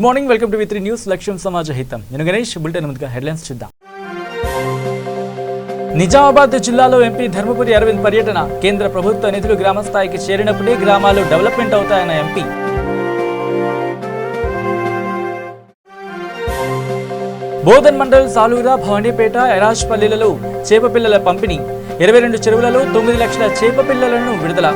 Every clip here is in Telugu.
Good morning, welcome to V3 news. లక్ష్యం సమాజ హితం. నేను గణేష్. బులెటిన్ ముందుగా హెడ్లైన్స్ చూద్దాం. నిజామాబాద్ జిల్లాలో ఎంపీ ధర్మపురి అరవింద్ పర్యటన. కేంద్ర ప్రభుత్వ నిధులు గ్రామ స్థాయికి చేరినప్పుడే గ్రామాలు డెవలప్మెంట్ అవుతాయన్న ఎంపీ. బోధన్ మండల్ సాలూరా, భవానీపేట, ఎరాజ్పల్లిలలో చేపపిల్లల పంపిణీ. 22 చెరువులలో 9 లక్షల చేపపిల్లలను విడుదల.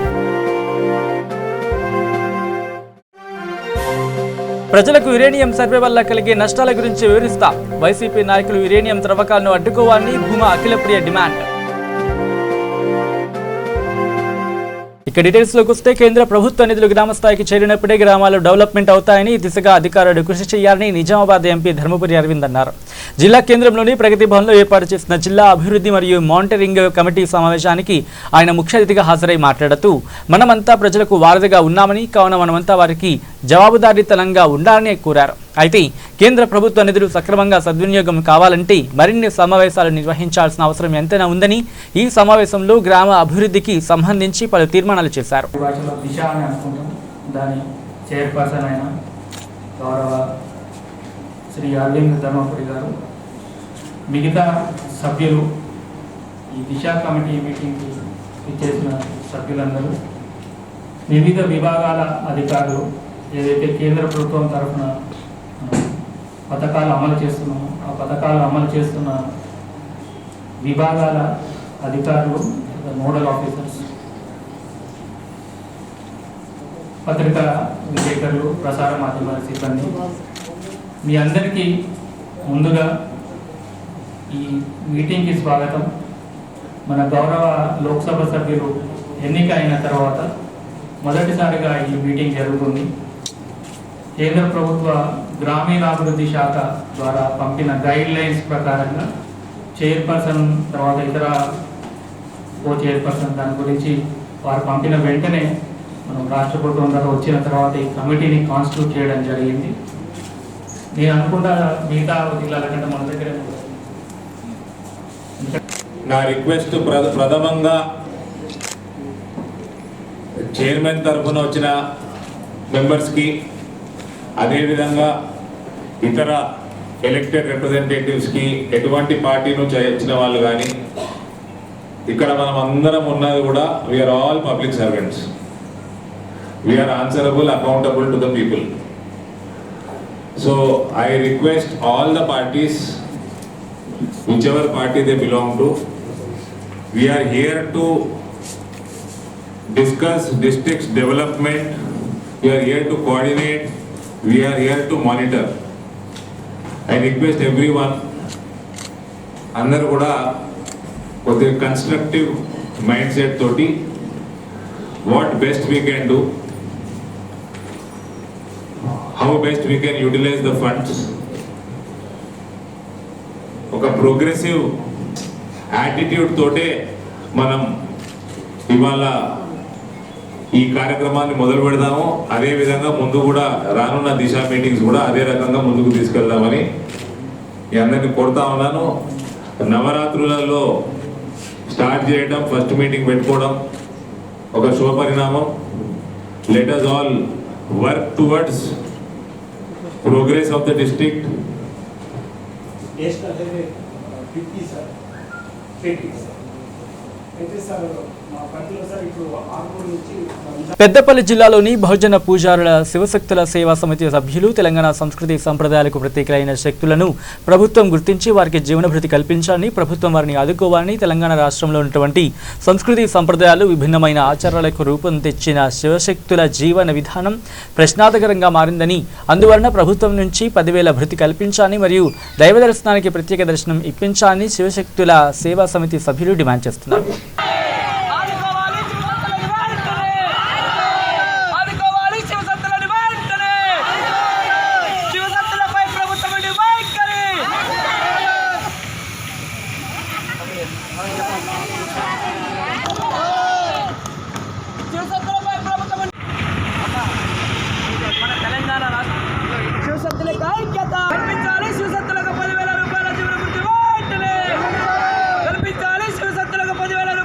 ప్రజలకు యురేనియం సర్వే వల్ల కలిగే నష్టాల గురించి వివరిస్తా. వైసీపీ నాయకులు యురేనియం త్రవ్వకాలను అడ్డుకోవాలని భూమా అఖిలప్రియ డిమాండ్. ఇక డీటెయిల్స్లోకి వస్తే, కేంద్ర ప్రభుత్వ నిధులు గ్రామ స్థాయికి చేరినప్పుడే గ్రామాలు డెవలప్మెంట్ అవుతాయని, దిశగా అధికారులు కృషి చేయాలని నిజామాబాద్ ఎంపీ ధర్మపురి అరవింద్ అన్నారు. జిల్లా కేంద్రంలోని ప్రగతి భవన్లో ఏర్పాటు చేసిన జిల్లా అభివృద్ధి మరియు మానిటరింగ్ కమిటీ సమావేశానికి ఆయన ముఖ్య అతిథిగా హాజరై మాట్లాడుతూ, మనమంతా ప్రజలకు వారధిగా ఉన్నామని, కావున మనమంతా వారికి జవాబుదారీతనంగా ఉండాలని కోరారు. అయితే కేంద్ర ప్రభుత్వ నిధులు సక్రమంగా సద్వినియోగం కావాలంటే మరిన్ని సమావేశాలు నిర్వహించాల్సిన అవసరం ఎంతైనా ఉందని, ఈ సమావేశంలో గ్రామ అభివృద్ధికి సంబంధించి పలు తీర్మానాలు చేశారు. శ్రీ అరవింద్ ధర్మపురి గారు, మిగతా సభ్యులు, ఈ దిశ కమిటీ మీటింగ్కి ఇచ్చేసిన సభ్యులందరూ, వివిధ విభాగాల అధికారులు, ఏదైతే కేంద్ర ప్రభుత్వం తరఫున పథకాలు అమలు చేస్తున్నామో ఆ పథకాలు అమలు చేస్తున్న విభాగాల అధికారులు, నోడల్ ఆఫీసర్స్, పత్రికా విలేకరులు, ప్రసార మాధ్యమాల సిబ్బంది, మీ అందరికీ ముందుగా ఈ మీటింగ్కి స్వాగతం. మన గౌరవ లోక్సభ సభ్యులు ఎన్నిక అయిన తర్వాత మొదటిసారిగా ఈ మీటింగ్ జరుగుతుంది. కేంద్ర ప్రభుత్వ గ్రామీణాభివృద్ధి శాఖ ద్వారా పంపిన గైడ్ లైన్స్ ప్రకారంగా చైర్పర్సన్, తర్వాత ఇతర చైర్పర్సన్, దాని గురించి వారు పంపిన వెంటనే మనం రాష్ట్ర ప్రభుత్వం ద్వారా వచ్చిన తర్వాత ఈ కమిటీని కాన్స్టిట్యూట్ చేయడం జరిగింది. నేను అనుకుంటా మిగతా జిల్లాల కంటే మన దగ్గర నా రిక్వెస్ట్ ప్రథమంగా చైర్మన్ తరఫున వచ్చిన మెంబర్స్కి, అదేవిధంగా ఇతర ఎలక్టెడ్ రిప్రజెంటేటివ్స్కి, ఎటువంటి పార్టీ నుంచి వచ్చిన వాళ్ళు కానీ, ఇక్కడ మనం అందరం ఉన్నది కూడా we are all public servants. We are answerable, accountable to the people. So I request all the parties, whichever party they belong to, we are here to discuss district's development, we are here to coordinate, we are here to monitor. I request everyone, andaru kuda kothi constructive mindset toti what best we can do, how best we can utilize the funds, ఒక ప్రోగ్రెసివ్ యాటిట్యూడ్ తోటే మనం ఇవాళ ఈ కార్యక్రమాన్ని మొదలు పెడదాము. అదేవిధంగా ముందు కూడా రానున్న దిశ మీటింగ్స్ కూడా అదే రకంగా ముందుకు తీసుకెళ్దామని మీ అందరినీ కోరుతా ఉన్నాను. నవరాత్రులలో స్టార్ట్ చేయడం, ఫస్ట్ మీటింగ్ పెట్టుకోవడం ఒక శుభపరిణామం. Let us all work towards progress of the district. national highway 50 sir 20 sir అయితే సార్ మా పరిధిలో సార్ ఇప్పుడు ఆర్మూర్ నుంచి పెద్దపల్లి జిల్లాలోని బహుజన పూజారుల శివశక్తుల సేవా సమితి సభ్యులు తెలంగాణ సంస్కృతి సంప్రదాయాలకు ప్రత్యేకమైన శక్తులను ప్రభుత్వం గుర్తించి వారికి జీవనభృతి కల్పించాలని, ప్రభుత్వం వారిని ఆదుకోవాలని, తెలంగాణ రాష్ట్రంలో ఉన్నటువంటి సంస్కృతి సంప్రదాయాలు, విభిన్నమైన ఆచారాలకు రూపం తెచ్చిన శివశక్తుల జీవన విధానం ప్రశ్నార్థకరంగా మారిందని, అందువలన ప్రభుత్వం నుంచి 10,000 భృతి కల్పించాలని మరియు దైవ దర్శనానికి ప్రత్యేక దర్శనం ఇప్పించాలని శివశక్తుల సేవా సమితి సభ్యులు డిమాండ్ చేస్తున్నారు. కల్పించాలి శివశక్తులకు 10,000 రూపాయల జీవనభృతి వెంటనే కల్పించాలి శివశక్తులకు 10,000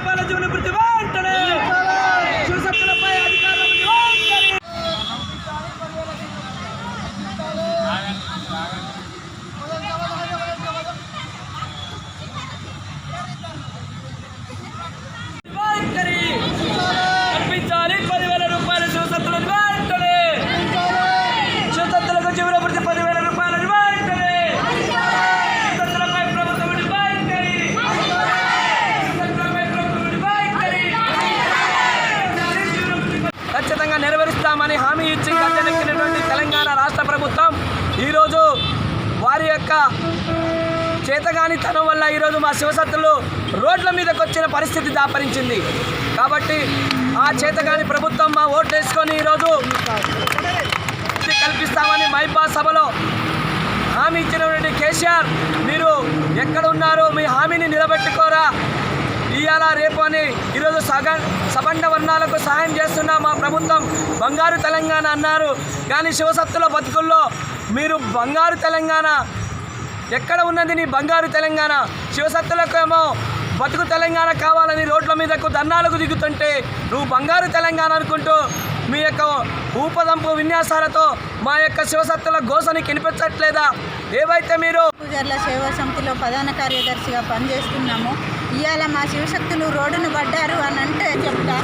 యొక్క చేతగానితనం వల్ల ఈరోజు మా శివసత్తులు రోడ్ల మీదకి వచ్చిన పరిస్థితి దాపరించింది. కాబట్టి ఆ చేతగాని ప్రభుత్వం మా ఓట్లు వేసుకొని ఈరోజు కల్పిస్తామని మైబాద్ సభలో హామీ ఇచ్చినటువంటి కేసీఆర్, మీరు ఎక్కడ ఉన్నారు, మీ హామీని నిలబెట్టుకోరా, ఇవాళ రేపు అని ఈరోజు సబండ వర్ణాలకు సహాయం చేస్తున్న మా ప్రభుత్వం బంగారు తెలంగాణ అన్నారు. కానీ శివసత్తుల బతుకుల్లో మీరు బంగారు తెలంగాణ ఎక్కడ ఉన్నది? నీ బంగారు తెలంగాణ శివసత్తులకు ఏమో బతుకు తెలంగాణ కావాలని రోడ్ల మీదకు ధర్నాలకు దిగుతుంటే నువ్వు బంగారు తెలంగాణ అనుకుంటూ మీ యొక్క ఊపదంపు విన్యాసాలతో మా యొక్క శివసత్తుల గోసని కనిపించట్లేదా? ఏవైతే మీరు పూజర్ల సేవా సమితిలో ప్రధాన కార్యదర్శిగా పనిచేస్తున్నాము. ఇవాళ మా శివశక్తులు రోడ్డును పడ్డారు అని అంటే చెప్తా,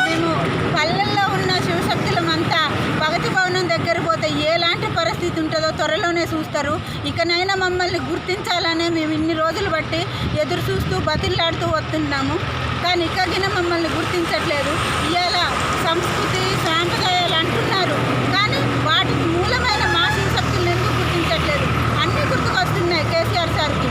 మేము పల్లెల్లో ఉన్న శివశక్తులమంతా ప్రగతి భవనం దగ్గర పోతే ఎలాంటి పరిస్థితి ఉంటుందో త్వరలోనే చూస్తారు. ఇకనైనా మమ్మల్ని గుర్తించాలనే మేము ఇన్ని రోజులు బట్టి ఎదురు చూస్తూ బతిలాడుతూ వస్తున్నాము. కానీ ఇకగిన మమ్మల్ని గుర్తించట్లేదు. ఇవాళ సంస్కృతి సాంప్రదాయాలు అంటున్నారు, కానీ వాటికి మూలమైన మా శివశక్తులను ఎందుకు గుర్తించట్లేదు? అన్నీ గుర్తుకొస్తున్నాయి కేసీఆర్ సార్కి.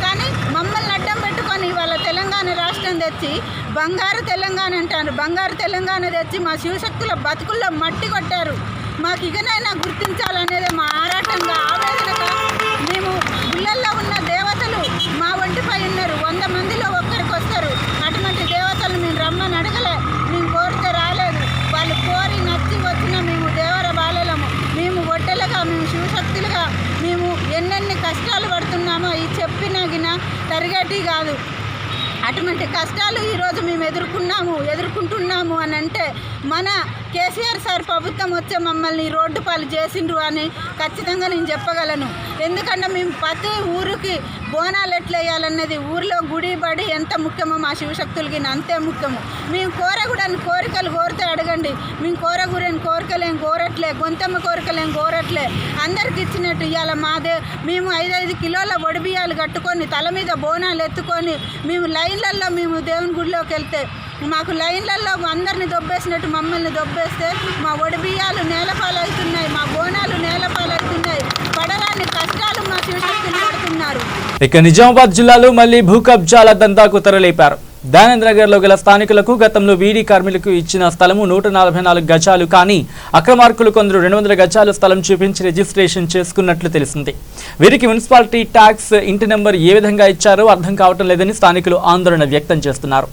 కానీ మమ్మల్ని అడ్డం పెట్టుకొని ఇవాళ తెలంగాణ రాష్ట్రం తెచ్చి బంగారు తెలంగాణ అంటారు. బంగారు తెలంగాణ తెచ్చి మా శివశక్తుల బతుకుల్లో మట్టి కొట్టారు. మాకు ఇకనైనా గుర్తించాలనేది మా ఆరాటంగా, ఆవేదనగా. మేము గుళ్ళల్లో ఉన్న దేవతలు మా ఒంటిపై ఉన్నారు. 100 మందిలో ఒక్కరికి వస్తారు. అటువంటి దేవతలు మేము రమ్మని అడగలే, మేము కోరితే రాలేదు. వాళ్ళు కోరి నచ్చి వచ్చిన మేము దేవర బాలలము. మేము ఒడ్డలుగా, మేము శివశక్తులుగా మేము ఎన్నెన్ని కష్టాలు పడుతున్నామో ఈ చెప్పినగిన తరిగేటి కాదు. అటువంటి కష్టాలు ఈరోజు మేము ఎదుర్కొంటున్నాము అని అంటే మన కేసీఆర్ సార్ ప్రభుత్వం వచ్చే మమ్మల్ని రోడ్డు పాలు చేసిండ్రు అని ఖచ్చితంగా నేను చెప్పగలను. ఎందుకంటే మేము ప్రతి ఊరికి బోనాలు ఎట్లా వేయాలన్నది, ఊరిలో గుడి బడి ఎంత ముఖ్యమో మా శివశక్తులకి అంతే ముఖ్యము. మేము కోరకూడని కోరికలు కోరితే అడగండి. మేము కోరకూడని కోరికలేం కోరట్లే, గొంతమ్మ కోరికలేం కోరట్లే. అందరికి ఇచ్చినట్టు ఇవాళ మేము 5 కిలోల ఒడిబియ్యాలు కట్టుకొని తల మీద బోనాలు ఎత్తుకొని మేము లైన్లలో మేము దేవుని గుడిలోకి వెళ్తే మాకు లైన్లలో అందరిని దొబ్బేసినట్టు మమ్మల్ని దొబ్బేస్తే మా ఒడిబియ్యాలు నేలపాలవుతున్నాయి, మా బోనాలు నేలపాలవుతున్నాయి. పడరాని కష్టాలు మా శివశక్తులు పడుతున్నారు. ఇక నిజామాబాద్ జిల్లాలో మళ్లీ భూ కబ్జాల దందాకు తెరలేపారు. దయానందనగర్లో గల స్థానికులకు గతంలో వీడి కార్మికులకు ఇచ్చిన స్థలము 144 గజాలు, కానీ అక్రమార్కులు కొందరు 200 గజాలు స్థలం చూపించి రిజిస్ట్రేషన్ చేసుకున్నట్లు తెలిసింది. వీరికి మున్సిపాలిటీ ట్యాక్స్ ఇంటి నెంబర్ ఏ విధంగా ఇచ్చారో అర్థం కావటం లేదని స్థానికులు ఆందోళన వ్యక్తం చేస్తున్నారు.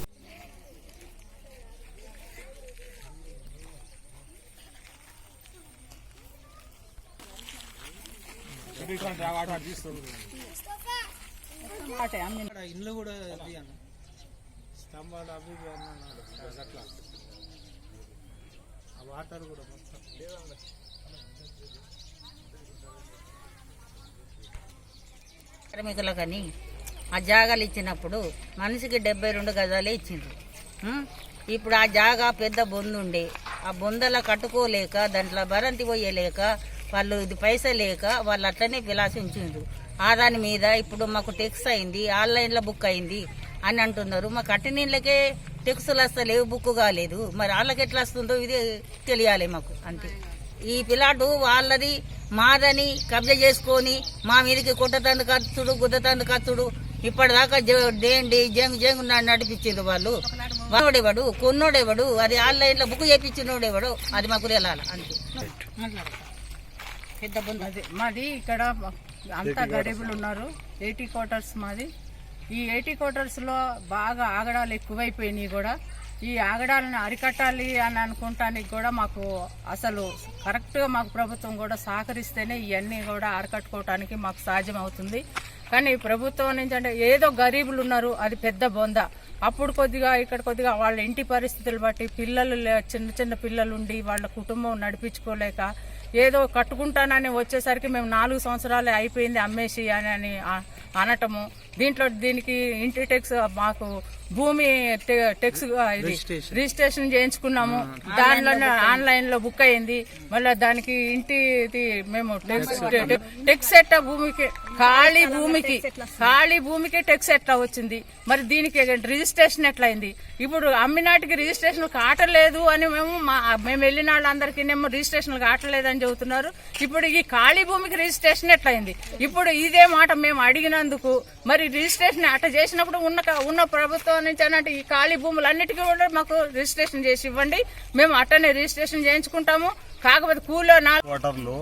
ఇల్లు కూడా స్తంభాలు అవి అట్లా వాటర్ కూడా కార్మికులకని ఆ జాగాలు ఇచ్చినప్పుడు మనిషికి 72 గజాలే ఇచ్చిండ్రు. ఇప్పుడు ఆ జాగా పెద్ద బొందుండే, ఆ బొందల కట్టుకోలేక దాంట్లో బరంతి పోయలేక వాళ్ళు ఇది పైసా లేక వాళ్ళు అట్లనే విలాసించిండ్రు. ఆ దాని మీద ఇప్పుడు మాకు టెక్స్ అయింది, ఆన్లైన్లో బుక్ అయింది అని అంటున్నారు. మా కట్టినీళ్ళకే టెక్స్లు వస్తలేవు, బుక్ కాలేదు. మరి వాళ్ళకి ఎట్లా వస్తుందో ఇది తెలియాలి మాకు. అంతే. ఈ పిల్లాడు వాళ్ళది మాదని కబ్జా చేసుకొని మా మీదకి కొట్టతందు ఖర్చుడు, గుద్దతందు ఖర్చుడు ఇప్పటిదాకా దేండి జంగు నడిపించింది వాళ్ళు. వాడేవాడు కొన్నోడేవాడు, అది ఆన్లైన్లో బుక్ చేయించినోడేవాడు, అది మాకు వెళ్ళాలి. అంతే. మాది ఇక్కడ అంతా గరీబులు ఉన్నారు. 80 క్వార్టర్స్ మాది. ఈ 80 క్వార్టర్స్లో బాగా ఆగడాలు ఎక్కువైపోయినాయి. కూడా ఈ ఆగడాలను అరికట్టాలి అని అనుకుంటానికి కూడా మాకు అసలు కరెక్ట్గా మాకు ప్రభుత్వం కూడా సహకరిస్తేనే ఇవన్నీ కూడా అరికట్టుకోవటానికి మాకు సాధ్యం అవుతుంది. కానీ ప్రభుత్వం నుంచి అంటే ఏదో గరీబులు ఉన్నారు, అది పెద్ద బొంద. అప్పుడు కొద్దిగా ఇక్కడ కొద్దిగా వాళ్ళ ఇంటి పరిస్థితులు బట్టి పిల్లలు చిన్న చిన్న పిల్లలు ఉండి వాళ్ళ కుటుంబం నడిపించుకోలేక ఏదో కట్టుకుంటానని వచ్చేసరికి మేము 4 సంవత్సరాలే అయిపోయింది అమ్మేసి అని అనటము. దీనికి ఇంటి ట్యాక్స్ మాకు భూమి టెక్స్ ఇది రిజిస్ట్రేషన్ చేయించుకున్నాము. దానిలో ఆన్లైన్ లో బుక్ అయింది. మళ్ళీ దానికి ఇంటిది మేము టెక్స్ ఎట్లా భూమికి ఖాళీ భూమికి టెక్స్ ఎట్లా వచ్చింది? మరి దీనికి రిజిస్ట్రేషన్ ఎట్లా అయింది? ఇప్పుడు అమ్మినాటికి రిజిస్ట్రేషన్ కాటలేదు అని మేము వెళ్ళిన వాళ్ళందరికీ రిజిస్ట్రేషన్ కాటలేదు అని చెబుతున్నారు. ఇప్పుడు ఈ ఖాళీ భూమికి రిజిస్ట్రేషన్ ఎట్లా అయింది? ఇప్పుడు ఇదే మాట మేము అడిగినందుకు మరి రిజిస్ట్రేషన్ అట్లా చేసినప్పుడు ఉన్న ప్రభుత్వం నుంచి అన్నట్టు ఈ ఖాళీ భూములన్నిటికీ కూడా మాకు రిజిస్ట్రేషన్ చేసి ఇవ్వండి, మేము అట్టనే రిజిస్ట్రేషన్ చేయించుకుంటాము. కాకపోతే వాటర్లో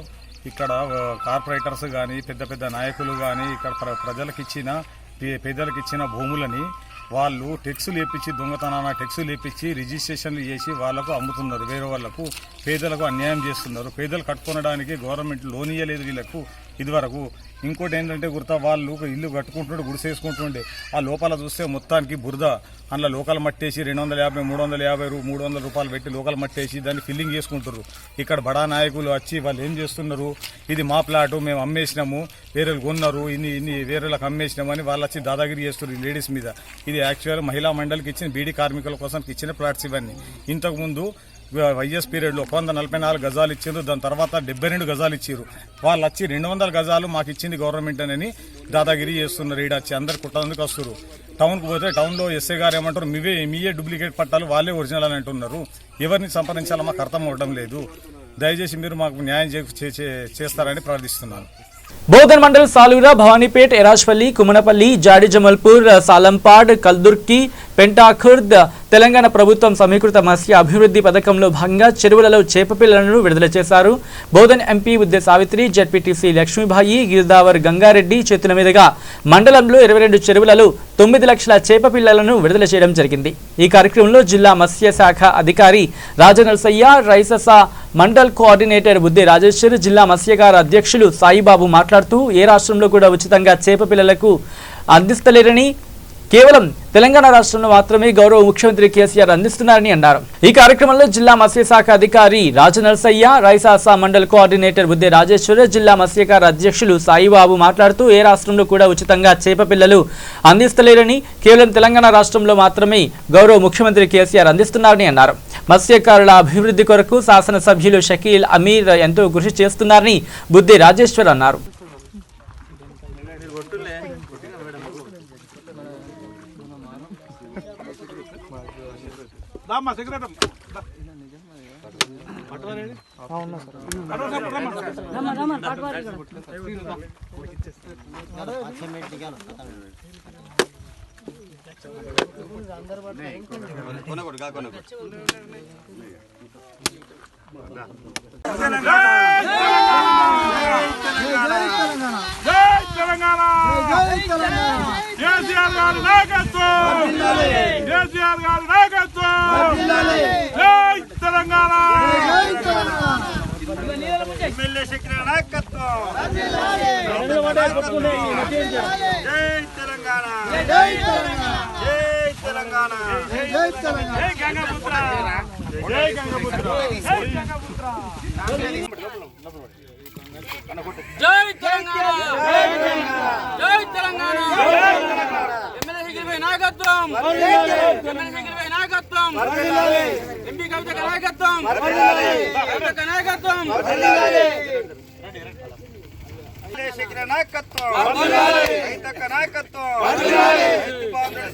ఇక్కడ కార్పొరేటర్స్ కానీ పెద్ద పెద్ద నాయకులు కానీ ఇక్కడ పేదలకు ఇచ్చిన భూములని వాళ్ళు టెక్స్ లేపించి దొంగతనాన టెక్స్ లేపించి రిజిస్ట్రేషన్లు చేసి వాళ్ళకు అమ్ముతున్నారు. వేరే వాళ్లకు పేదలకు అన్యాయం చేస్తున్నారు. పేదలు కట్టుకోవడానికి గవర్నమెంట్ లోన్ ఇవ్వలేదు వీళ్ళకు ఇదివరకు. ఇంకోటి ఏంటంటే వాళ్ళు ఇల్లు కట్టుకుంటుండే గుడిసేసుకుంటుండే ఆ లోపల చూస్తే మొత్తానికి బురద, అందులో లోకల్ మట్టేసి 250, 350 రూపాయలు పెట్టి లోకల్ మట్టేసి దాన్ని ఫిల్లింగ్ చేసుకుంటారు. ఇక్కడ బడా నాయకులు వచ్చి వాళ్ళు ఏం చేస్తున్నారు, ఇది మా ప్లాటు మేము అమ్మేసినాము, వేరేలు కొన్నారు, ఇన్ని వేరేలకు అమ్మేసినాము అని వాళ్ళు వచ్చి దాదాగిరి చేస్తున్నారు లేడీస్ మీద. ఇది యాక్చువల్ మహిళా మండలికి ఇచ్చిన బీడీ కార్మికుల కోసం ఇచ్చిన ప్లాట్స్ ఇవన్నీ. ఇంతకుముందు వైఎస్ పీరియడ్లో 144 గజాలు ఇచ్చారు. దాని తర్వాత 72 గజాలు ఇచ్చారు. వాళ్ళు వచ్చి 200 గజాలు మాకు ఇచ్చింది గవర్నమెంట్ అని దాదాగిరి చేస్తున్నారు. ఈడ వచ్చి అందరు కుట్టడానికి వస్తారు. టౌన్కి పోతే టౌన్లో ఎస్ఐ గారు ఏమంటారు, మీయే డూప్లికేట్ పట్టాలు, వాళ్ళే ఒరిజినల్ అని అంటున్నారు. ఎవరిని సంప్రదించాలో మాకు అర్థం అవ్వడం లేదు. దయచేసి మీరు మాకు న్యాయం చేస్తారని ప్రార్థిస్తున్నాను. బోధన్ మండల్ సాలూరా, భవానీపేట్, ఎరాజ్పల్లి, కుమనపల్లి, జాడి జమల్పూర్, సాలంపాడ్, కల్దుర్కి, పెంటాఖుర్ద్ తెలంగాణ ప్రభుత్వం సమీకృత మత్స్య అభివృద్ధి పథకంలో భాగంగా చెరువులలో చేపపిల్లలను విడుదల చేశారు. బోధన్ ఎంపీ ఉద్దే సావిత్రి, జెడ్పీటీసీ లక్ష్మీబాయి, గిరిదావర్ గంగారెడ్డి చేతుల మీదుగా మండలంలో 22 చెరువులలో 9 లక్షల చేపపిల్లలను విడుదల చేయడం జరిగింది. ఈ కార్యక్రమంలో జిల్లా మత్స్య శాఖ అధికారి రాజనరసయ్య, రైసస మండల్ కోఆర్డినేటర్ బుద్దే రాజేశ్వర్, జిల్లా మత్స్యకార అధ్యక్షులు సాయిబాబు మాట్లాడుతూ ఏ రాష్ట్రంలో కూడా ఉచితంగా చేపపిల్లలకు అందిస్తలేరని, కేవలం తెలంగాణ రాష్ట్రంలో మాత్రమే గౌరవ ముఖ్యమంత్రి కేసీఆర్ అందిస్తున్నారని అన్నారు. ఈ కార్యక్రమంలో జిల్లా మత్స్యశాఖ అధికారి రాజనరసయ్య, రైసాసా మండల్ కోఆర్డినేటర్ బుద్దే రాజేశ్వర, జిల్లా మత్స్యకార అధ్యక్షులు సాయిబాబు మాట్లాడుతూ ఏ రాష్ట్రంలో కూడా ఉచితంగా చేపపిల్లలు అందిస్తలేరని, కేవలం తెలంగాణ రాష్ట్రంలో మాత్రమే గౌరవ ముఖ్యమంత్రి కేసీఆర్ అందిస్తున్నారని అన్నారు. మత్స్యకారుల అభివృద్ధి కొరకు శాసనసభ్యులు షకీల్ అమీర్ ఎంతో కృషి చేస్తున్నారని బుద్దే రాజేశ్వర్ అన్నారు.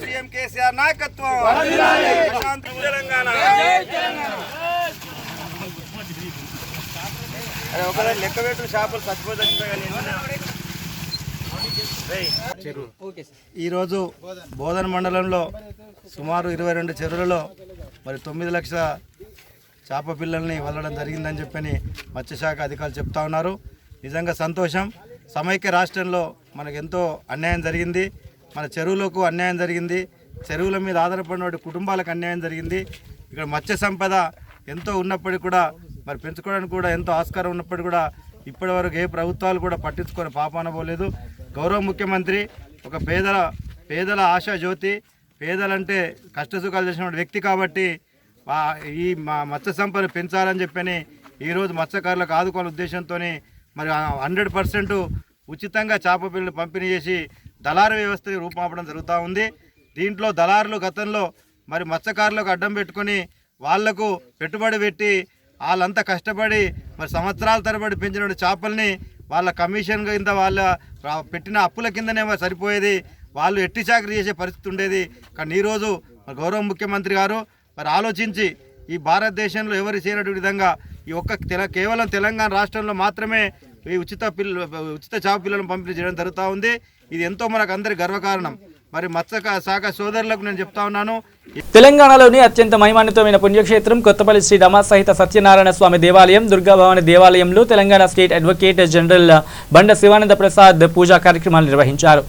సీఎం కేసీఆర్ నాయకత్వం, తెలంగాణ. లెక్క పెట్టు చేపలు ఈరోజు బోధన మండలంలో సుమారు 22 చెరువులలో మరి 9 లక్షల చేప పిల్లల్ని వదలడం జరిగిందని చెప్పని మత్స్యశాఖ అధికారులు చెప్తా ఉన్నారు. నిజంగా సంతోషం. సమైక్య రాష్ట్రంలో మనకు ఎంతో అన్యాయం జరిగింది. మన చెరువులకు అన్యాయం జరిగింది. చెరువుల మీద ఆధారపడిన కుటుంబాలకు అన్యాయం జరిగింది. ఇక్కడ మత్స్య సంపద ఎంతో ఉన్నప్పటికీ కూడా మరి పెంచుకోవడానికి కూడా ఎంతో ఆస్కారం ఉన్నప్పటికీ కూడా ఇప్పటివరకు ఏ ప్రభుత్వాలు కూడా పట్టించుకొని పాపాన పోలేదు. గౌరవ ముఖ్యమంత్రి ఒక పేదల ఆశా జ్యోతి, పేదలంటే కష్టసుఖాలు చేసిన వ్యక్తి కాబట్టి ఈ మత్స్య సంపద పెంచాలని చెప్పని ఈరోజు మత్స్యకారులకు ఆదుకోవాలనే ఉద్దేశంతో మరి 100% ఉచితంగా చేప పిల్లలు పంపిణీ చేసి దళారు వ్యవస్థని రూపుమాపడం జరుగుతూ ఉంది. దీంట్లో దళారులు గతంలో మరి మత్స్యకారులకు అడ్డం పెట్టుకొని వాళ్లకు పెట్టుబడి పెట్టి వాళ్ళంతా కష్టపడి మరి సంవత్సరాల తరబడి పెంచిన చేపల్ని వాళ్ళ కమిషన్ కింద వాళ్ళ పెట్టిన అప్పుల కిందనే సరిపోయేది, వాళ్ళు ఎట్టి చాకరీ చేసే పరిస్థితి ఉండేది. కానీ ఈరోజు గౌరవ ముఖ్యమంత్రి గారు మరి ఆలోచించి ఈ భారతదేశంలో ఎవరు చేయనటువంటి విధంగా ఈ కేవలం తెలంగాణ రాష్ట్రంలో మాత్రమే ఈ ఉచిత చేప పిల్లలను పంపిణీ చేయడం జరుగుతూ ఉంది. ఇది ఎంతో మనకు అందరి గర్వకారణం. మరి మత్స్య శాఖ సోదరులకు నేను చెప్తా ఉన్నాను, తెలంగాణలోని అత్యంత మహిమాన్వితమైన పుణ్యక్షేత్రం కొత్తపల్లి శ్రీ రమా సహిత సత్యనారాయణ స్వామి దేవాలయం దుర్గాభవాని దేవాలయంలో తెలంగాణ స్టేట్ అడ్వకేట్ జనరల్ బండ శివానంద ప్రసాద్ పూజా కార్యక్రమాలు నిర్వహించారు.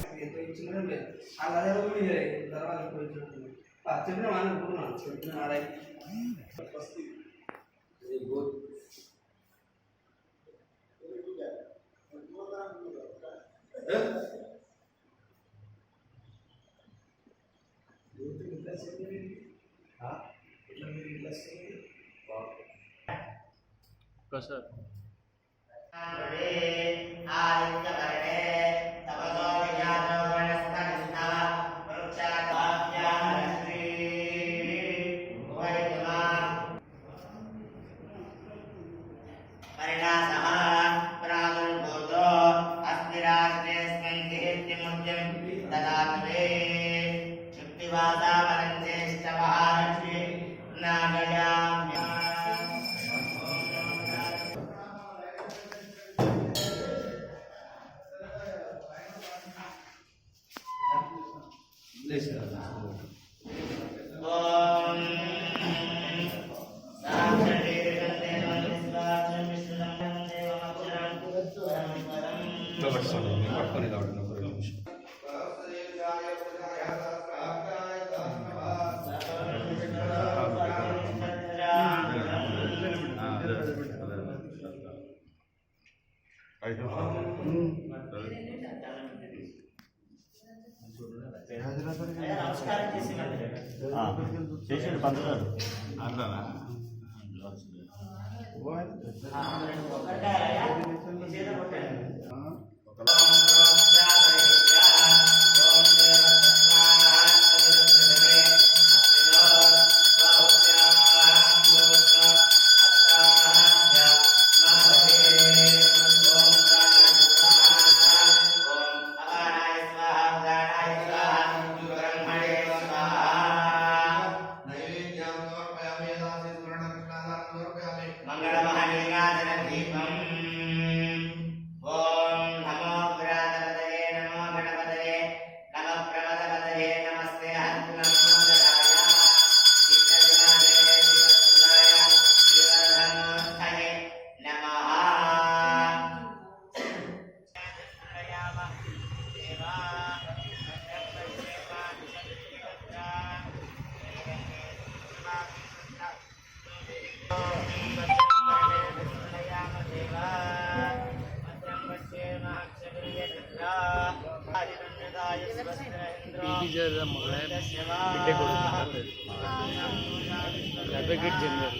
అడ్వకేట్ జనరల్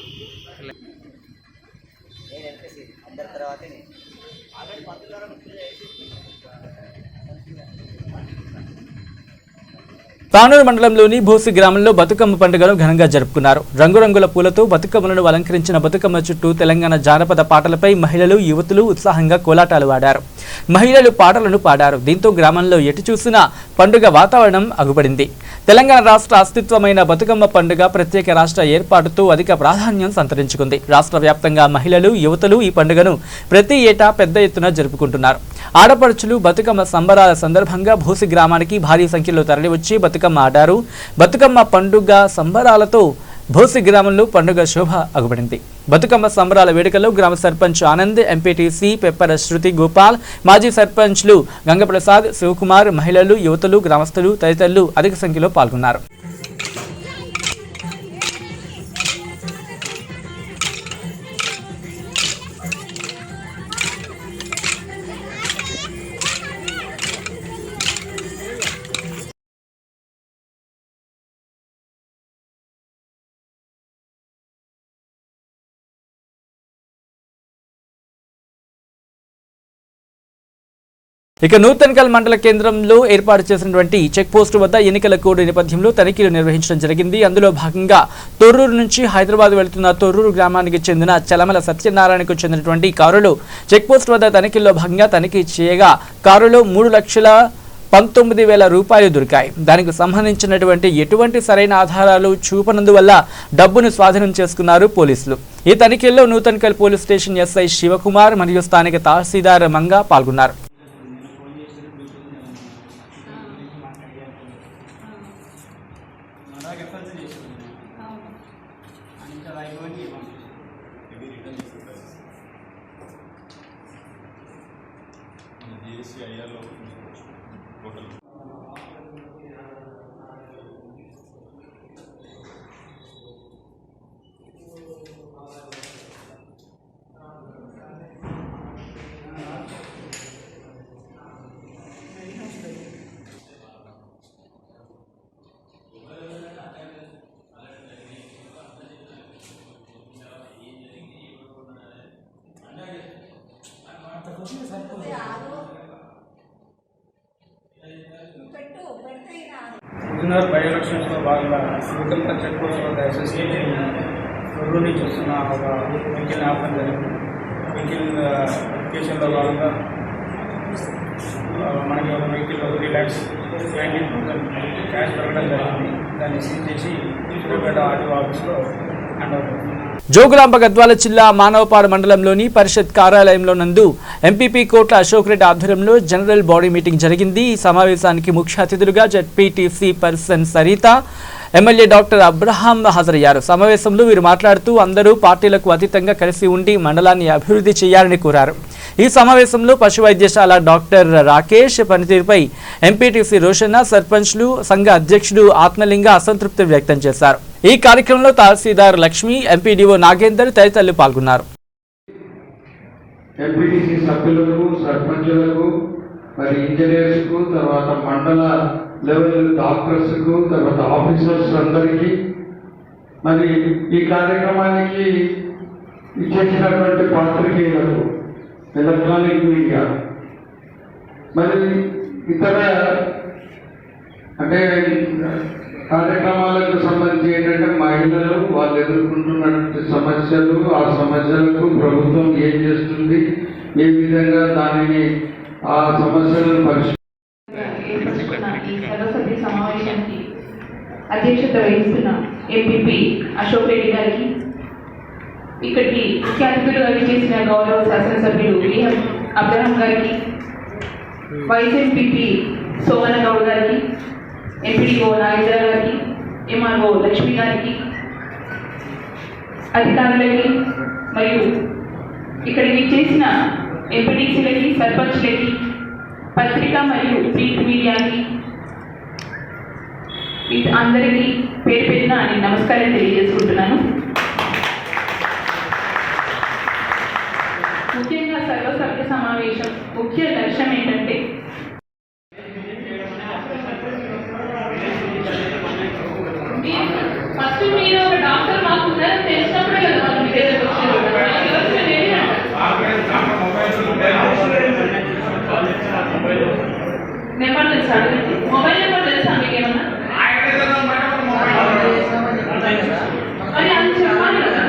తానూరు మండలంలోని భూసి గ్రామంలో బతుకమ్మ పండుగను ఘనంగా జరుపుకున్నారు. రంగురంగుల పూలతో బతుకమ్మలను అలంకరించిన బతుకమ్మ చుట్టూ తెలంగాణ జానపద పాటలపై మహిళలు యువతులు ఉత్సాహంగా కోలాటాలు ఆడారు. మహిళలు పాటలను పాడారు. దీంతో గ్రామంలో ఎటు చూసినా పండుగ వాతావరణం అగుపడింది. తెలంగాణ రాష్ట్ర అస్తిత్వమైన బతుకమ్మ పండుగ ప్రత్యేక రాష్ట్ర ఏర్పాటుతో అధిక ప్రాధాన్యం సంతరించుకుంది. రాష్ట్ర వ్యాప్తంగా మహిళలు యువతులు ఈ పండుగను ప్రతి ఏటా పెద్ద ఎత్తున జరుపుకుంటున్నారు. ఆడపడుచులు బతుకమ్మ సంబరాల సందర్భంగా భూసి గ్రామానికి భారీ సంఖ్యలో తరలివచ్చి బతుకమ్మ ఆడారు. బతుకమ్మ పండుగ సంబరాలతో భూసి గ్రామంలో పండుగ శోభ అగుపడింది. బతుకమ్మ సంబరాల వేడుకల్లో గ్రామ సర్పంచ్ ఆనంద్, ఎంపీటీసీ పెప్పర శృతి గోపాల్, మాజీ సర్పంచ్లు గంగప్రసాద్, శివకుమార్, మహిళలు, యువతులు, గ్రామస్తులు తదితరులు అధిక సంఖ్యలో పాల్గొన్నారు. ఇక నూతన్కల్ మండల కేంద్రంలో ఏర్పాటు చేసినటువంటి చెక్ పోస్టు వద్ద ఎన్నికల కోడ్ నేపథ్యంలో తనిఖీలు నిర్వహించడం జరిగింది. అందులో భాగంగా తొర్రూరు నుంచి హైదరాబాద్ వెళ్తున్న తొర్రూరు గ్రామానికి చెందిన చలమల సత్యనారాయణకు చెందినటువంటి కారులో చెక్ పోస్ట్ వద్ద తనిఖీల్లో భాగంగా తనిఖీ చేయగా కారులో 3,19,000 రూపాయలు దొరికాయి. దానికి సంబంధించినటువంటి ఎటువంటి సరైన ఆధారాలు చూపనందువల్ల డబ్బును స్వాధీనం చేసుకున్నారు పోలీసులు. ఈ తనిఖీల్లో Nuthankal police station SI Sivakumar మరియు స్థానిక తహసీల్దార్ మంగా పాల్గొన్నారు. ఇంజనీర్ బయోలక్షన్స్లో భాగంగా నూతన్కల్ చెక్ పోస్ట్ వద్ద ఎస్ఎస్టీ తొర్రూరు నుంచి వస్తున్న ఒక వెహికల్ని ఆపడం జరిగింది. వెహికల్ వెరిఫికేషన్లో భాగంగా మనకి ఒక వెహికల్ 3,19,000 క్యాష్ దొరకడం జరిగింది. దాన్ని సీజ్ చేసి సూర్యాపేట ఆర్టీఓ ఆఫీస్లో హ్యాండ్ ఓవర్ చేసింది. జోగులాంబ గద్వాల జిల్లా మానవపాడు మండలంలోని పరిషత్ కార్యాలయంలో నందు ఎంపీపీ కోట్ల అశోక్ రెడ్డి ఆధ్వర్యంలో జనరల్ బాడీ మీటింగ్ జరిగింది. ఈ సమావేశానికి ముఖ్య అతిథులుగా ZPTC person Saritha, MLA doctor Abraham హాజరయ్యారు. సమావేశంలో వీరు మాట్లాడుతూ అందరూ పార్టీలకు అతీతంగా కలిసి ఉండి మండలాన్ని అభివృద్ధి చేయాలని కోరారు. ఈ సమావేశంలో పశు వైద్యశాల డాక్టర్ రాకేష్ పనితీరుపై ఎంపీటీసీ రోషన్న, సర్పంచ్లు, సంఘ అధ్యక్షుడు ఆత్మలింగ అసంతృప్తి వ్యక్తం చేశారు. ఈ కార్యక్రమంలో తహసీల్దార్ లక్ష్మి, ఎంపీడీఓ నాగేందర్ తదితరులు పాల్గొన్నారు. ఎంపీటీసీ సభ్యులకు, సర్పంచులకు, మరి ఇంజనీర్స్కు, తర్వాత మండల లెవెల్ డాక్టర్స్కు, తర్వాత ఆఫీసర్స్ అందరికీ, మరి ఈ కార్యక్రమానికి ఇచ్చేసినటువంటి పాత్రికేయులకు, ఎలక్ట్రానిక్ మీడియా, మరి ఇతర అంటే కార్యక్రమాలకు సంబంధించి ఏంటంటే మహిళలు వాళ్ళు ఎదుర్కొంటున్నటువంటి సమస్యలు, ఆ సమస్యలకు ప్రభుత్వం ఏం చేస్తుంది, ఏ విధంగా దానిని ఆ సమస్యలను ఈ సర్వసభ్య సమావేశానికి అధ్యక్షత వహిస్తున్న ఎంపీపీ అశోక్ రెడ్డి గారికి, ఇక్కడికి ముఖ్య అతిథులుగా చేసిన గౌరవ శాసనసభ్యులు విఎం అబ్రహాం గారికి, వైస్ ఎంపీపీ సోమన గౌడ్ గారికి, ఎంపీడీఓ నాగేంద్ర గారికి, ఎంఆర్ఓ లక్ష్మి గారికి, అధికారులకి మరియు ఇక్కడికి చేసిన ఎంపీటీసీలకి, సర్పంచ్లకి, పత్రిక మరియు ప్రింట్ మీడియాకి అందరికీ పేరు పేరున నమస్కారం తెలియజేసుకుంటున్నాను. ముఖ్యంగా సర్వసభ్య సమావేశం ముఖ్య లక్ష్యం ఏంటంటే ఫస్ట్ మీరు ఒక డాక్టర్ మాకు ఉన్నారని తెలిసినప్పుడే కదా వాళ్ళు మీ దగ్గరకు వచ్చారు. నెంబర్ తెలుసా? మొబైల్ నెంబర్ తెలుసా మీకు ఏమన్నా? మరి అది చెప్పాలి కదా.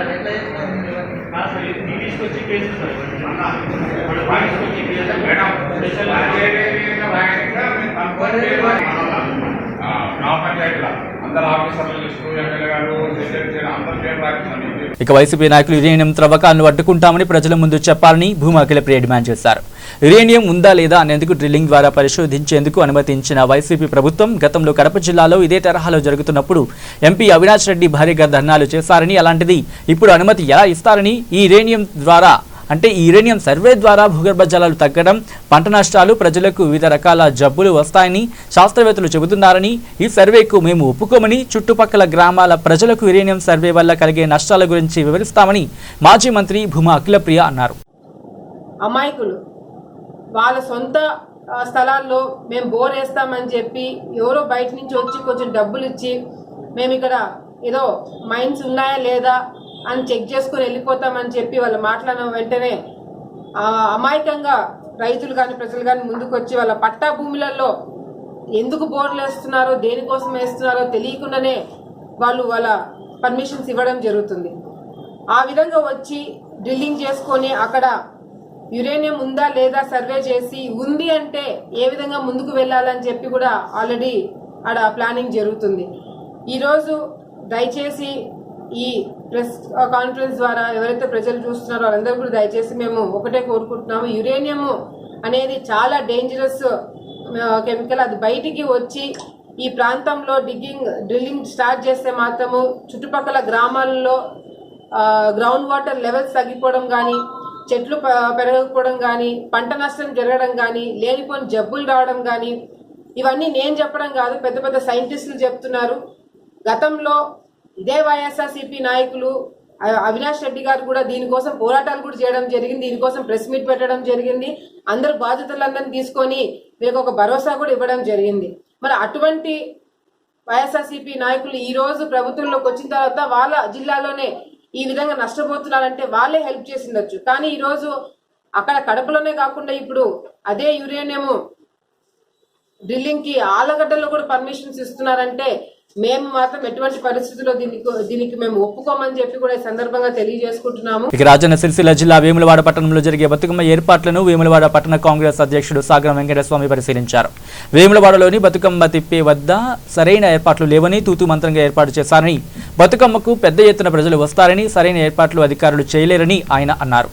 ఇక వైసీపీ నాయకులు యురేనియం త్రవ్వకాలను అడ్డుకుంటామని ప్రజల ముందు చెప్పాలని భూమా అఖిలప్రియ డిమాండ్ చేశారు. యురేనియం ఉందా లేదా అనేందుకు డ్రిల్లింగ్ ద్వారా పరిశోధించేందుకు అనుమతించిన వైసీపీ ప్రభుత్వం గతంలో కడప జిల్లాలో ఇదే తరహాలో జరుగుతున్నప్పుడు ఎంపీ అవినాష్ రెడ్డి భారీగా ధర్నాలు చేశారని, అలాంటిది ఇప్పుడు అనుమతి ఎలా ఇస్తారని, ఈ యురేనియం సర్వే ద్వారా భూగర్భ జలాలు తగ్గడం, పంట నష్టాలు, ప్రజలకు వివిధ రకాల జబ్బులు వస్తాయని శాస్త్రవేత్తలు చెబుతున్నారని, ఈ సర్వేకు మేము ఒప్పుకోమని, చుట్టుపక్కల గ్రామాల ప్రజలకు యురేనియం సర్వే వల్ల కలిగే నష్టాల గురించి వివరిస్తామని మాజీ మంత్రి భూమా అఖిలప్రియ అన్నారు. అమాయకులు వాళ్ళ సొంత స్థలాల్లో మేము బోర్ వేస్తామని చెప్పి ఎవరో బయట నుంచి వచ్చి కొంచెం డబ్బులు ఇచ్చి మేము ఇక్కడ ఏదో మైన్స్ ఉన్నాయా లేదా అని చెక్ చేసుకుని వెళ్ళిపోతామని చెప్పి వాళ్ళు మాట్లాడిన వెంటనే అమాయకంగా రైతులు కానీ ప్రజలు కానీ ముందుకు వచ్చి వాళ్ళ పట్టా భూములలో ఎందుకు బోర్లు వేస్తున్నారో దేనికోసం వేస్తున్నారో తెలియకుండానే వాళ్ళు వాళ్ళ పర్మిషన్స్ ఇవ్వడం జరుగుతుంది. ఆ విధంగా వచ్చి డ్రిల్లింగ్ చేసుకొని అక్కడ యురేనియం ఉందా లేదా సర్వే చేసి ఉంది అంటే ఏ విధంగా ముందుకు వెళ్ళాలని చెప్పి కూడా ఆల్రెడీ ఆడ ప్లానింగ్ జరుగుతుంది. ఈరోజు దయచేసి ఈ ప్రెస్ కాన్ఫరెన్స్ ద్వారా ఎవరైతే ప్రజలు చూస్తున్నారో వాళ్ళందరూ కూడా దయచేసి మేము ఒకటే కోరుకుంటున్నాము, యురేనియం అనేది చాలా డేంజరస్ కెమికల్. అది బయటికి వచ్చి ఈ ప్రాంతంలో డ్రిల్లింగ్ స్టార్ట్ చేస్తే మాత్రము చుట్టుపక్కల గ్రామాల్లో గ్రౌండ్ వాటర్ లెవెల్స్ తగ్గిపోవడం కానీ, చెట్లు పెరగకపోవడం కానీ, పంట నష్టం జరగడం కానీ, లేనిపోని జబ్బులు రావడం కానీ, ఇవన్నీ నేను చెప్పడం కాదు, పెద్ద పెద్ద సైంటిస్టులు చెప్తున్నారు. గతంలో ఇదే వైఎస్ఆర్సీపీ నాయకులు అవినాష్ రెడ్డి గారు కూడా దీనికోసం పోరాటాలు కూడా చేయడం జరిగింది, దీనికోసం ప్రెస్ మీట్ పెట్టడం జరిగింది, అందరు బాధితులందరినీ తీసుకొని వీళ్ళకి ఒక భరోసా కూడా ఇవ్వడం జరిగింది. మరి అటువంటి వైఎస్ఆర్సీపీ నాయకులు ఈ రోజు ప్రభుత్వంలోకి వచ్చిన తర్వాత వాళ్ళ జిల్లాలోనే ఈ విధంగా నష్టపోతున్నారంటే వాళ్ళే హెల్ప్ చేసిండొచ్చు. కానీ ఈరోజు అక్కడ కడపలోనే కాకుండా ఇప్పుడు అదే యురేనియం డ్రిల్లింగ్ కి ఆలగడ్డలో కూడా పర్మిషన్స్ ఇస్తున్నారంటే మేము మాత్రం ఎటువంటి పరిస్థితుల్లో దీనికి మేము ఒప్పుకోమని చెప్పి కూడా ఈ సందర్భంగా తెలియజేసుకుంటున్నాము. ఇక రాజన్న సిరిసిల్ల జిల్లా వేములవాడ పట్టణంలో జరిగే బతుకమ్మ ఏర్పాట్లను వేములవాడ పట్టణ కాంగ్రెస్ అధ్యక్షుడు సాగరం వెంకటస్వామి పరిశీలించారు. వేములవాడలోని బతుకమ్మ తిప్పే వద్ద సరైన ఏర్పాట్లు లేవని తూతు మంత్రంగా ఏర్పాటు చేశారని, బతుకమ్మకు పెద్ద ఎత్తున ప్రజలు వస్తారని, సరైన ఏర్పాట్లు అధికారులు చేయలేరని ఆయన అన్నారు.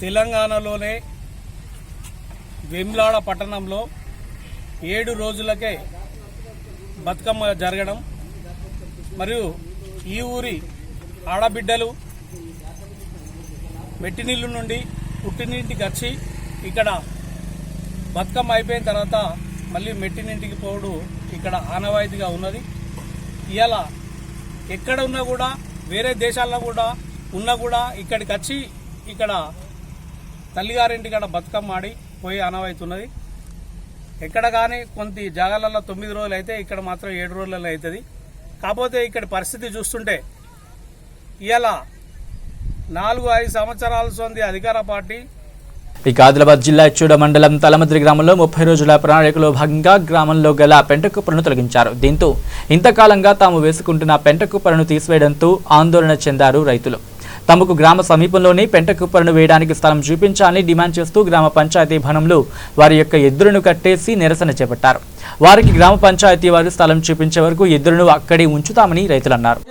తెలంగాణలోనే వేములవాడ పట్టణంలో 7 రోజులకే బతుకమ్మ జరగడం మరియు ఈ ఊరి ఆడబిడ్డలు మెట్టినీళ్ళు నుండి పుట్టినింటికి వచ్చి ఇక్కడ బతుకమ్మ అయిపోయిన తర్వాత మళ్ళీ మెట్టినింటికి పోవడం ఇక్కడ ఆనవాయితీగా ఉన్నది. ఇలా ఎక్కడ ఉన్నా కూడా వేరే దేశాల్లో కూడా ఉన్నా కూడా ఇక్కడికి వచ్చి ఇక్కడ తల్లిగారింటి కాడ బతుకమ్మ ఆడి పోయి ఆనవాయితీ ఉన్నది. ఎక్కడ కానీ కొన్ని జాగాలలో 9 రోజులు అయితే ఇక్కడ మాత్రం 7 రోజులలో అవుతుంది. కాకపోతే ఇక్కడ పరిస్థితి చూస్తుంటే ఇలా 4-5 సంవత్సరాల సొంది అధికార పార్టీ. ఇక ఆదిలాబాద్ జిల్లా ఇచ్చోడ మండలం తలమద్రి గ్రామంలో 30 రోజుల ప్రణాళికలో భాగంగా గ్రామంలో గల పెంట కుప్పలను తొలగించారు. దీంతో ఇంతకాలంగా తాము వేసుకుంటున్న పెంట కుప్పలను తీసివేయడంతో ఆందోళన చెందారు రైతులు. తమకు గ్రామ సమీపంలోనే పెంట కుప్పలను వేయడానికి స్థలం చూపించాలని డిమాండ్ చేస్తూ గ్రామ పంచాయతీ భవనంలో వారి యొక్క ఎద్దులను కట్టేసి నిరసన చేపట్టారు. వారికి గ్రామ పంచాయతీ వారు స్థలం చూపించే వరకు ఎద్దులను అక్కడే ఉంచుతామని రైతులు అన్నారు.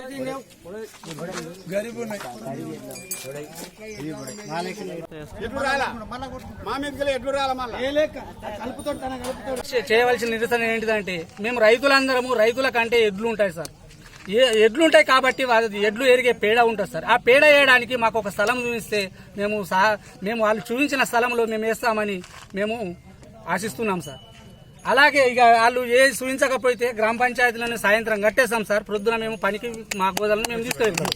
చేయవలసిన నిరసన ఏంటిదంటే మేము రైతుల కంటే ఎడ్లు ఉంటాయి సార్, ఎడ్లు ఉంటాయి కాబట్టి ఎడ్లు ఎరిగే పేడ ఉంటుంది సార్. ఆ పేడ వేయడానికి మాకు ఒక స్థలం చూపిస్తే మేము వాళ్ళు చూపించిన స్థలంలో మేము వేస్తామని మేము ఆశిస్తున్నాం సార్. అలాగే ఇక వాళ్ళు చూపించకపోతే గ్రామ పంచాయతీలను సాయంత్రం కట్టేస్తాం సార్. ప్రొద్దున మేము పనికి మా గోదాలను మేము తీసుకెళ్తాం.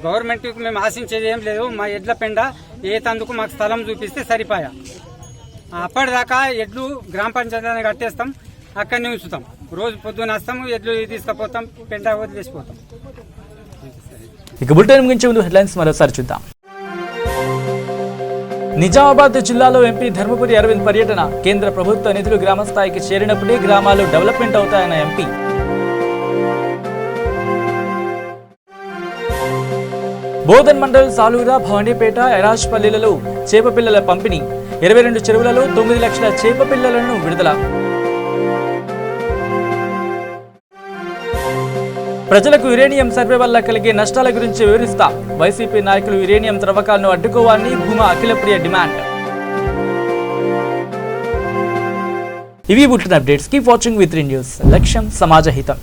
గవర్నమెంట్కి మేము ఆశించేది ఏం లేదు. మా ఎడ్ల పెండ ఏతందుకు మాకు స్థలం చూపిస్తే సరిపోయా. అప్పటిదాకా ఎడ్లు గ్రామ పంచాయతీని కట్టేస్తాం, అక్కడనే ఉంచుతాం. రోజు పొద్దున వస్తాము, ఎడ్లు తీసుకుపోతాం, పెంట వదిలేసిపోతాం. ఇక బులెటిన్ ముగించే ముందు హెడ్లైన్స్ మరోసారి చూద్దాం. నిజామాబాద్ జిల్లాలో ఎంపీ ధర్మపురి అరవింద్ పర్యటన. కేంద్ర ప్రభుత్వ నిధులు గ్రామ స్థాయికి చేరినప్పుడే గ్రామాలు డెవలప్మెంట్ అవుతాయన్న ఎంపీ. బోధన్ మండల్ సాలూరా, భవానీపేట, ఎరాజ్పల్లిలలో చేపపిల్లల పంపిణీ. 22 చెరువులలో 9 లక్షల చేపపిల్లలను విడుదల. ప్రజలకు యురేనియం సర్వే వల్ల కలిగే నష్టాల గురించి వివరిస్తా. వైసీపీ నాయకులు యురేనియం త్రవ్వకాలను అడ్డుకోవాలని భూమా అఖిలప్రియ డిమాండ్. ఇవి bulletin updates. Keep watching V3 news. లక్ష్యం సమాజ హితం.